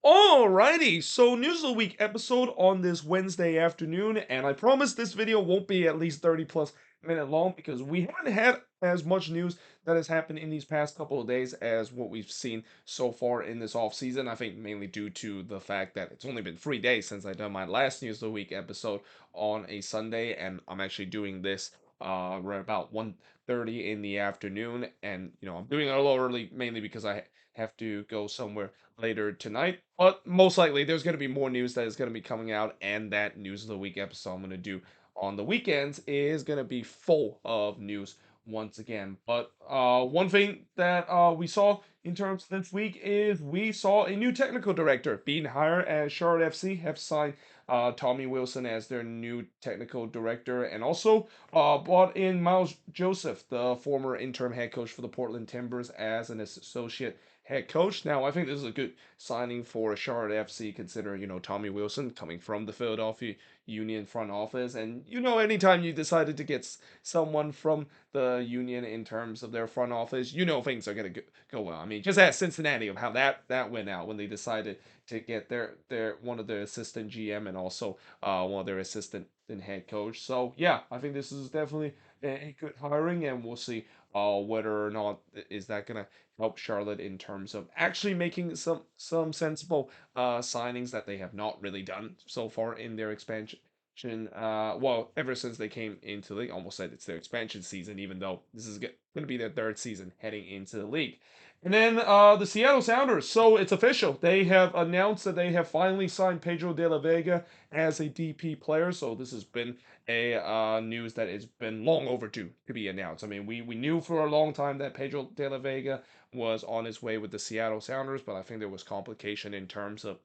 Alrighty, so News of the Week episode on this Wednesday afternoon, and I promise this video won't be at least 30 plus minute long because we haven't had as much news that has happened in these past couple of days as what we've seen so far in this off season. I think mainly due to the fact that it's only been 3 days since I done my last News of the Week episode on a Sunday, and I'm actually doing this right about 1:30 in the afternoon, and I'm doing it a little early mainly because I have to go somewhere later tonight. But most likely, there's going to be more news that is going to be coming out, and that News of the Week episode I'm going to do on the weekends is going to be full of news once again. But one thing that we saw in terms of this week is we saw a new technical director being hired as Charlotte FC have signed Tommy Wilson as their new technical director, and also brought in Miles Joseph, the former interim head coach for the Portland Timbers, as an associate head coach. Now, I think this is a good signing for Charlotte FC, considering, Tommy Wilson coming from the Philadelphia Union front office. And, anytime you decided to get someone from the Union in terms of their front office, things are going to go well. I mean, just ask Cincinnati of how that went out when they decided to get their one of their assistant GM and also one of their assistant and head coach. So yeah, I think this is definitely a good hiring, and we'll see whether or not is that gonna help Charlotte in terms of actually making some sensible signings that they have not really done so far in their expansion. Well, ever since they came into the league, almost said it's their expansion season, even though this is going to be their third season heading into the league. And then the Seattle Sounders. So it's official. They have announced that they have finally signed Pedro de la Vega as a DP player. So this has been a news that has been long overdue to be announced. I mean, we knew for a long time that Pedro de la Vega was on his way with the Seattle Sounders, but I think there was complication in terms of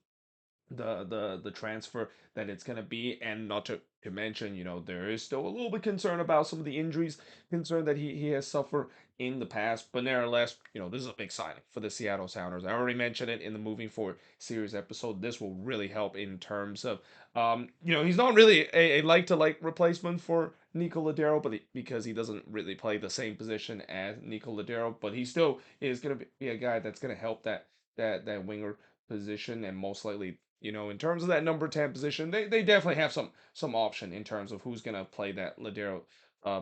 the transfer that it's going to be, and not to mention, there is still a little bit concern about some of the injuries, concern that he has suffered in the past. But nevertheless, this is a big signing for the Seattle Sounders. I already mentioned it in the Moving Forward series episode. This will really help in terms of he's not really a like to like replacement for Nico Ladero, but because he doesn't really play the same position as Nico Ladero, but he still is going to be a guy that's going to help that winger position, and most likely, in terms of that number 10 position, they definitely have some option in terms of who's going to play that Ladero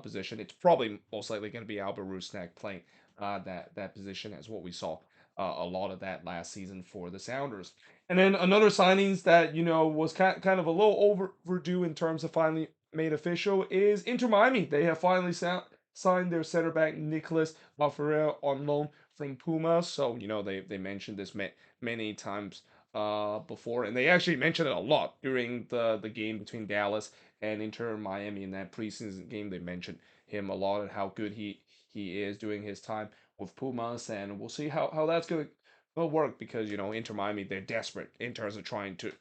position. It's probably most likely going to be Albert Rusnak playing that position, as what we saw a lot of that last season for the Sounders. And then another signings that, was kind of a little overdue in terms of finally made official is Inter Miami. They have finally signed their center back Nicolas Ferreira on loan from Puma. So, they mentioned this many times before, and they actually mentioned it a lot during the game between Dallas and Inter Miami in that preseason game. They mentioned him a lot and how good he is during his time with Pumas, and we'll see how that's gonna work, because Inter Miami, they're desperate in terms of trying to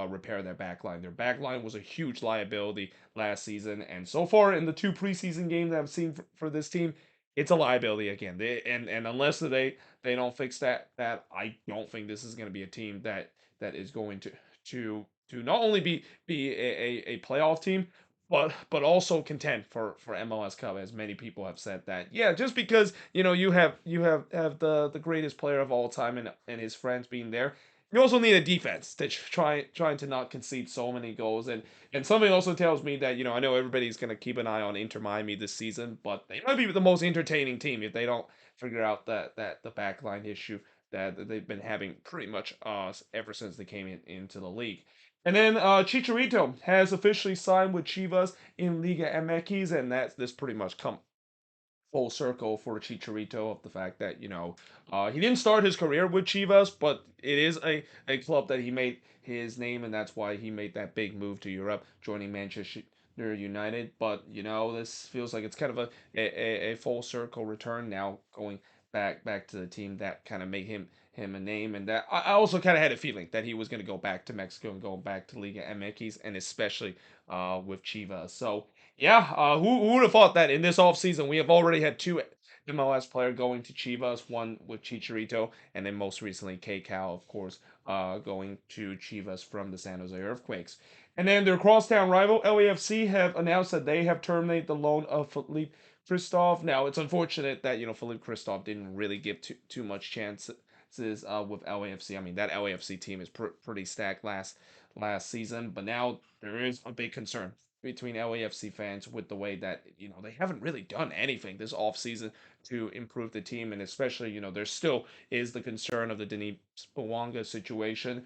repair their backline. Their backline was a huge liability last season, and so far in the two preseason games that I've seen for this team, it's a liability again. And unless they don't fix that I don't think this is going to be a team that is going to not only be a playoff team, but also contend for MLS Cup, as many people have said that. Yeah, just because you have the greatest player of all time and his friends being there, you also need a defense to trying to not concede so many goals. And something also tells me that, I know everybody's going to keep an eye on Inter Miami this season, but they might be the most entertaining team if they don't figure out that the backline issue that they've been having pretty much ever since they came into the league. And then Chicharito has officially signed with Chivas in Liga MX, and this pretty much come full circle for Chicharito, of the fact that he didn't start his career with Chivas, but it is a club that he made his name, and that's why he made that big move to Europe, joining Manchester United. But this feels like it's kind of a full circle return now, going back to the team that kind of made him a name, and that I also kind of had a feeling that he was going to go back to Mexico and go back to Liga MX, and especially with Chivas. So yeah, who would have thought that in this offseason we have already had two MLS player going to Chivas, one with Chicharito, and then most recently KCal, of course, going to Chivas from the San Jose Earthquakes. And then their crosstown rival, LAFC, have announced that they have terminated the loan of Philippe Christophe. Now, it's unfortunate that, Philippe Christophe didn't really give too much chances with LAFC. I mean, that LAFC team is pretty stacked last season, but now there is a big concern between LAFC fans with the way that they haven't really done anything this offseason to improve the team, and especially there still is the concern of the Denis Bouanga situation.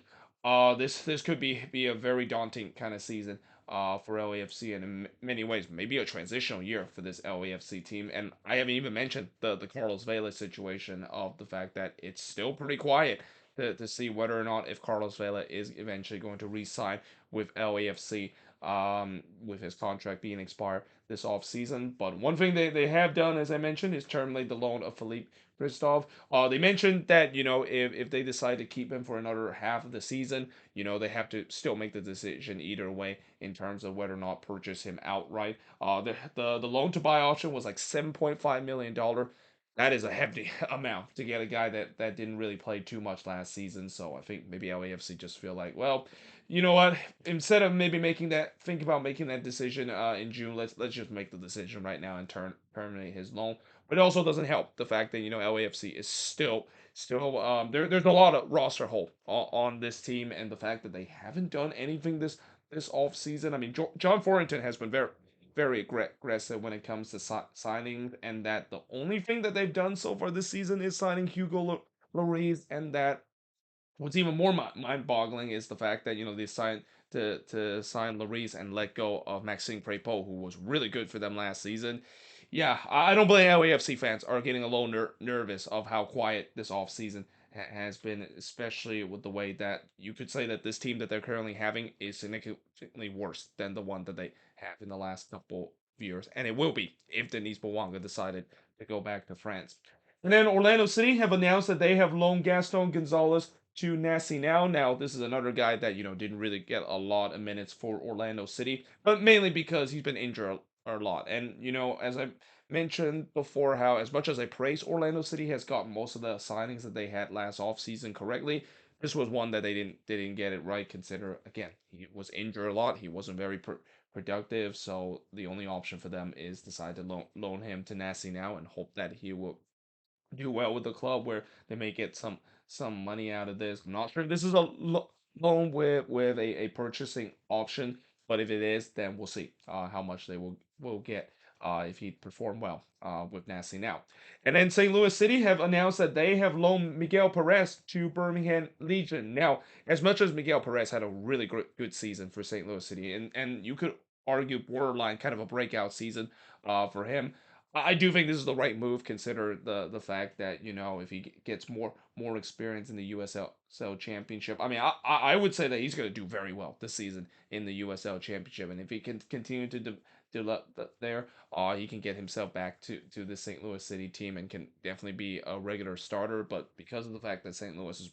This could be a very daunting kind of season for LAFC, and in many ways, maybe a transitional year for this LAFC team. And I haven't even mentioned the Carlos Vela situation of the fact that it's still pretty quiet to see whether or not if Carlos Vela is eventually going to re-sign with LAFC with his contract being expired this offseason. But one thing they have done, as I mentioned, is terminate the loan of Philippe Christophe. They mentioned that if they decide to keep him for another half of the season, they have to still make the decision either way in terms of whether or not purchase him outright. The loan to buy option was like $7.5 million. That is a hefty amount to get a guy that didn't really play too much last season. So I think maybe LAFC just feel like, well, you know what? Instead of maybe think about making that decision in June. Let's just make the decision right now and terminate his loan. But it also doesn't help the fact that LAFC is still there's a lot of roster hole on this team, and the fact that they haven't done anything this off season. I mean, John Thornton has been very aggressive when it comes to signing, and that the only thing that they've done so far this season is signing Hugo Lloris, and that what's even more mind-boggling is the fact that they signed to sign Lloris and let go of Maxime Crepeau, who was really good for them last season. Yeah, I don't blame LAFC fans are getting a little nervous of how quiet this offseason has been, especially with the way that you could say that this team that they're currently having is significantly worse than the one that they have in the last couple of years, and it will be if Denis Bouanga decided to go back to France. And then Orlando City have announced that they have loaned Gaston Gonzalez to Nacional. Now, this is another guy that, didn't really get a lot of minutes for Orlando City, but mainly because he's been injured a lot. And, as I mentioned before, how as much as I praise Orlando City has gotten most of the signings that they had last offseason correctly, this was one that they didn't get it right. Consider again, he was injured a lot. He wasn't very productive, so the only option for them is decide to loan him to Nacional and hope that he will do well with the club where they may get some money out of this. I'm not sure if this is a loan with a purchasing option, but if it is, then we'll see how much they will get if he perform well with Nasty now. And then St. Louis City have announced that they have loaned Miguel Perez to Birmingham Legion. Now, as much as Miguel Perez had a really good season for St. Louis City, and you could argue borderline kind of a breakout season for him, I do think this is the right move. Consider the fact that if he gets more experience in the USL Championship, I mean I would say that he's going to do very well this season in the USL Championship, and if he can continue to develop there, he can get himself back to the St. Louis City team and can definitely be a regular starter. But because of the fact that St. Louis is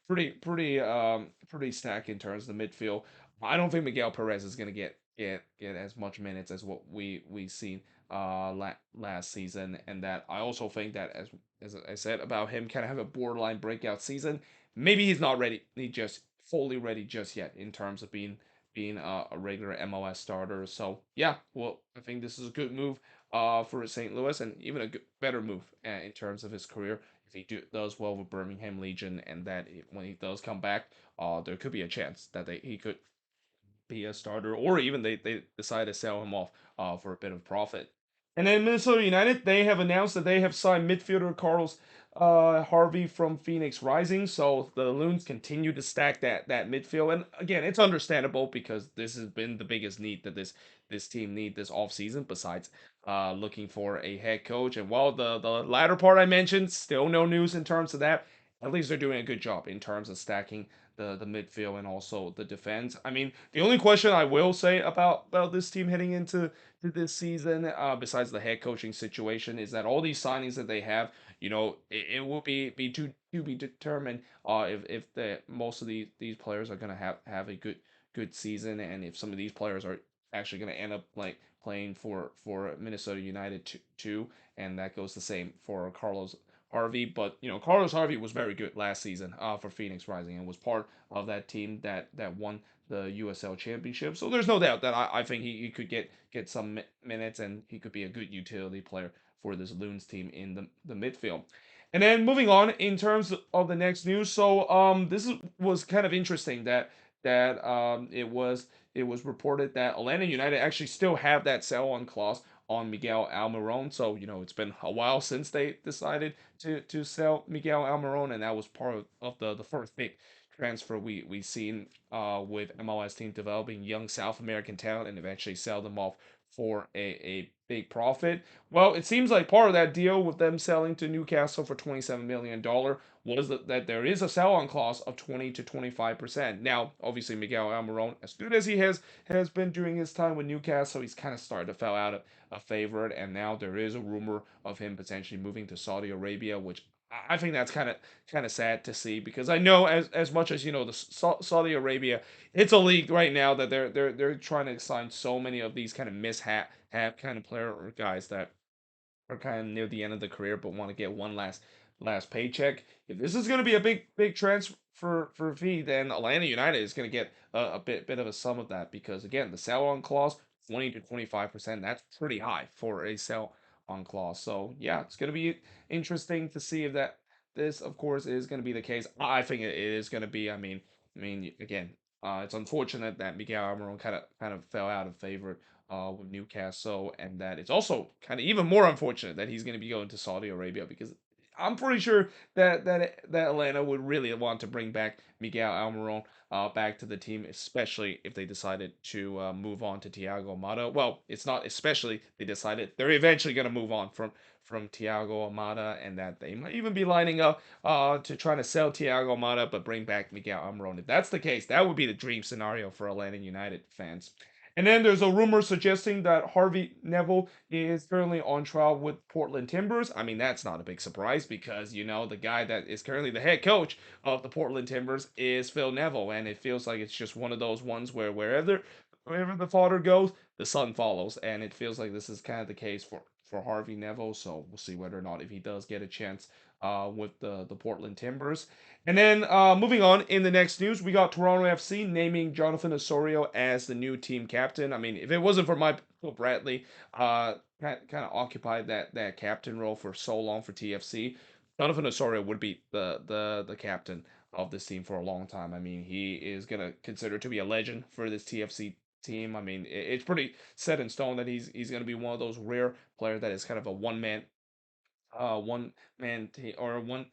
pretty stacked in terms of the midfield, I don't think Miguel Perez is going to get as much minutes as what we seen last season, and that I also think that as I said about him kind of have a borderline breakout season. Maybe he's not ready, he just fully ready just yet in terms of being a regular MLS starter. So yeah, well, I think this is a good move for St. Louis, and even a better move in terms of his career if he does well with Birmingham Legion, and that when he does come back, there could be a chance that he could be a starter, or even they decide to sell him off for a bit of profit. And then Minnesota United, they have announced that they have signed midfielder Carlos Harvey from Phoenix Rising. So the Loons continue to stack that midfield. And again, it's understandable because this has been the biggest need that this team need this offseason, besides looking for a head coach. And while the latter part I mentioned, still no news in terms of that. At least they're doing a good job in terms of stacking the midfield and also the defense. I mean, the only question I will say about this team heading into this season, besides the head coaching situation, is that all these signings that they have, it will be to be determined if the most of these players are gonna have a good season, and if some of these players are actually gonna end up like playing for Minnesota United too, and that goes the same for Carlos Harvey. But Carlos Harvey was very good last season for Phoenix Rising and was part of that team that won the USL Championship. So there's no doubt that I think he could get some minutes, and he could be a good utility player for this Loons team in the midfield. And then moving on in terms of the next news, so was kind of interesting that it was reported that Atlanta United actually still have that sell-on clause on Miguel Almiron. So it's been a while since they decided to sell Miguel Almiron, and that was part of the first big transfer we seen with MLS team developing young South American talent and eventually sell them off for a big profit. Well, it seems like part of that deal with them selling to Newcastle for $27 million was that there is a sell-on clause of 20 to 25%. Now, obviously, Miguel Almiron, as good as he has been during his time with Newcastle, he's kind of started to fall out of a favorite, and now there is a rumor of him potentially moving to Saudi Arabia, which I think that's kind of sad to see, because I know as much as the Saudi Arabia, it's a league right now that they're trying to sign so many of these kind of mishap kind of player or guys that are kind of near the end of the career but want to get one last paycheck. If this is going to be a big transfer for fee, then Atlanta United is going to get a bit of a sum of that, because again, the sell on clause 20 to 25%, that's pretty high for a sell on clause. So yeah, it's going to be interesting to see if that this of course is going to be the case. I think it is going to be. I mean again, it's unfortunate that Miguel Almiron kind of fell out of favor with Newcastle, and that it's also kind of even more unfortunate that he's going to be going to Saudi Arabia, because I'm pretty sure that Atlanta would really want to bring back Miguel Almiron back to the team, especially if they decided to move on to Thiago Almada. Well, it's not especially they decided they're eventually going to move on from Thiago Almada, and that they might even be lining up to try to sell Thiago Almada but bring back Miguel Almiron. If that's the case, that would be the dream scenario for Atlanta United fans. And then there's a rumor suggesting that Harvey Neville is currently on trial with Portland Timbers. I mean, that's not a big surprise, because the guy that is currently the head coach of the Portland Timbers is Phil Neville, and it feels like it's just one of those ones where wherever the father goes, the son follows, and it feels like this is kind of the case for Harvey Neville. So we'll see whether or not if he does get a chance with the Portland Timbers. And then moving on in the next news, we got Toronto FC naming Jonathan Osorio as the new team captain. I mean, if it wasn't for Michael Bradley, kind of occupied that captain role for so long for TFC, Jonathan Osorio would be the captain of this team for a long time. I mean, he is gonna consider to be a legend for this TFC team. I mean, it's pretty set in stone that he's gonna be one of those rare players that is kind of a one man team, or one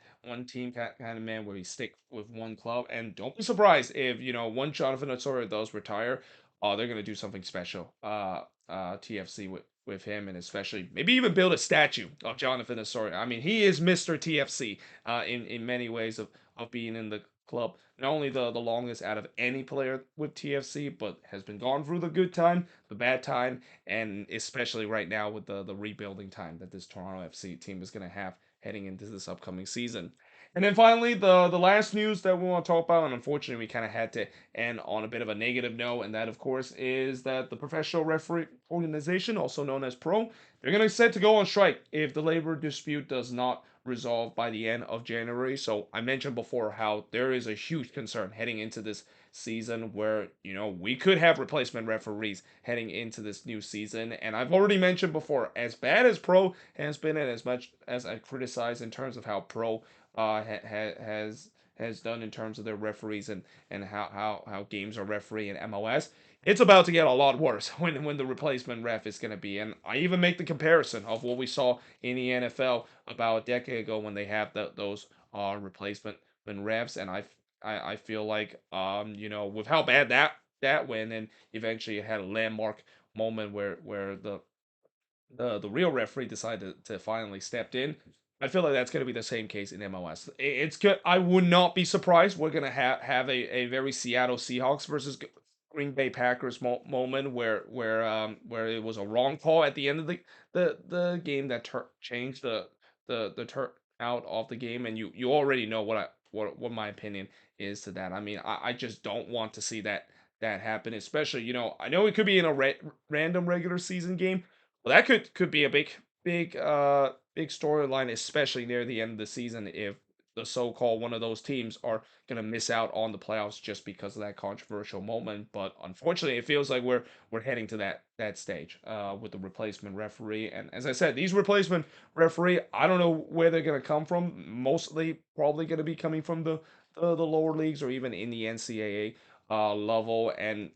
team kind of man, where he stick with one club. And don't be surprised if one Jonathan Osorio does retire. They're gonna do something special. TFC with him, and especially maybe even build a statue of Jonathan Osorio. I mean, he is Mr. TFC in many ways of being in the club. Not only the longest out of any player with TFC, but has been gone through the good time, the bad time, and especially right now with the rebuilding time that this Toronto FC team is going to have heading into this upcoming season. And then finally, the last news that we want to talk about, and unfortunately we kind of had to end on a bit of a negative note, and that of course is that the professional referee organization, also known as Pro, they're going to set to go on strike if the labor dispute does not resolve by the end of January. So I mentioned before how there is a huge concern heading into this season, where we could have replacement referees heading into this new season. And I've already mentioned before, as bad as Pro has been, and as much as I criticize in terms of how Pro has done in terms of their referees, and how games are refereed in MLS, it's about to get a lot worse when the replacement ref is going to be. And I even make the comparison of what we saw in the NFL about a decade ago, when they have those replacement refs. And I feel like with how bad that went, and eventually it had a landmark moment where the real referee decided to finally stepped in. I feel like that's going to be the same case in MLS. It's good. I would not be surprised we're going to have a very Seattle Seahawks versus Green Bay Packers moment, where it was a wrong call at the end of the game that changed the turn out of the game. And you already know what my opinion is to that. I mean, I just don't want to see that happen, especially I know it could be in a random regular season game. Well, that could be a big storyline, especially near the end of the season, if the so-called one of those teams are gonna miss out on the playoffs just because of that controversial moment. But unfortunately, it feels like we're heading to that stage with the replacement referee. And as I said, these replacement referee, I don't know where they're gonna come from. Mostly, probably gonna be coming from the lower leagues or even in the NCAA level. And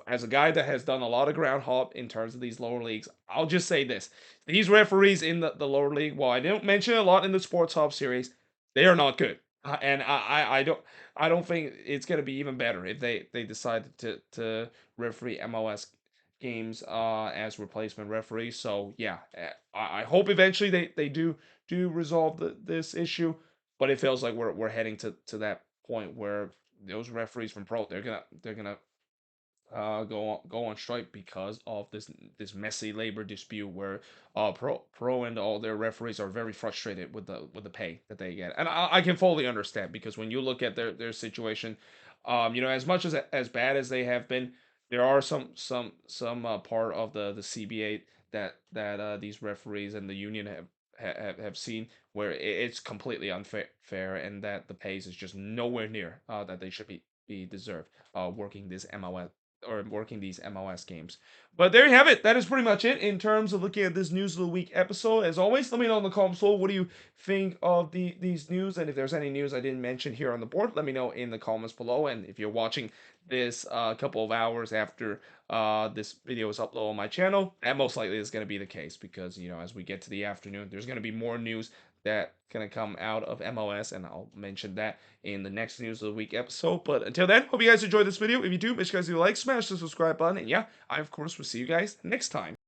as a guy that has done a lot of ground hop in terms of these lower leagues, I'll just say this: these referees in the lower league, while I didn't mention a lot in the Sports Hub series, they are not good. And I don't think it's gonna be even better if they decide to referee MLS games as replacement referees. So yeah, I hope eventually they do resolve this issue, but it feels like we're heading to that point where those referees from pro, they're gonna go on strike because of this messy labor dispute where pro and all their referees are very frustrated with the pay that they get. And I can fully understand, because when you look at their situation, as much as bad as they have been, there are some part of the CBA that these referees and the union have seen where it's completely unfair, and that the pays is just nowhere near that they should be deserved working this MLS or working these MLS games. But there you have it. That is pretty much it in terms of looking at this News of the Week episode. As always, let me know in the comments below, what do you think of these news, and if there's any news I didn't mention here on the board, let me know in the comments below. And if you're watching this a couple of hours after this video is uploaded on my channel, that most likely is going to be the case, because as we get to the afternoon, there's going to be more news that gonna come out of MLS, and I'll mention that in the next News of the Week episode. But until then, hope you guys enjoyed this video. If you do, make sure you guys do like, smash the subscribe button, and yeah, I of course will see you guys next time.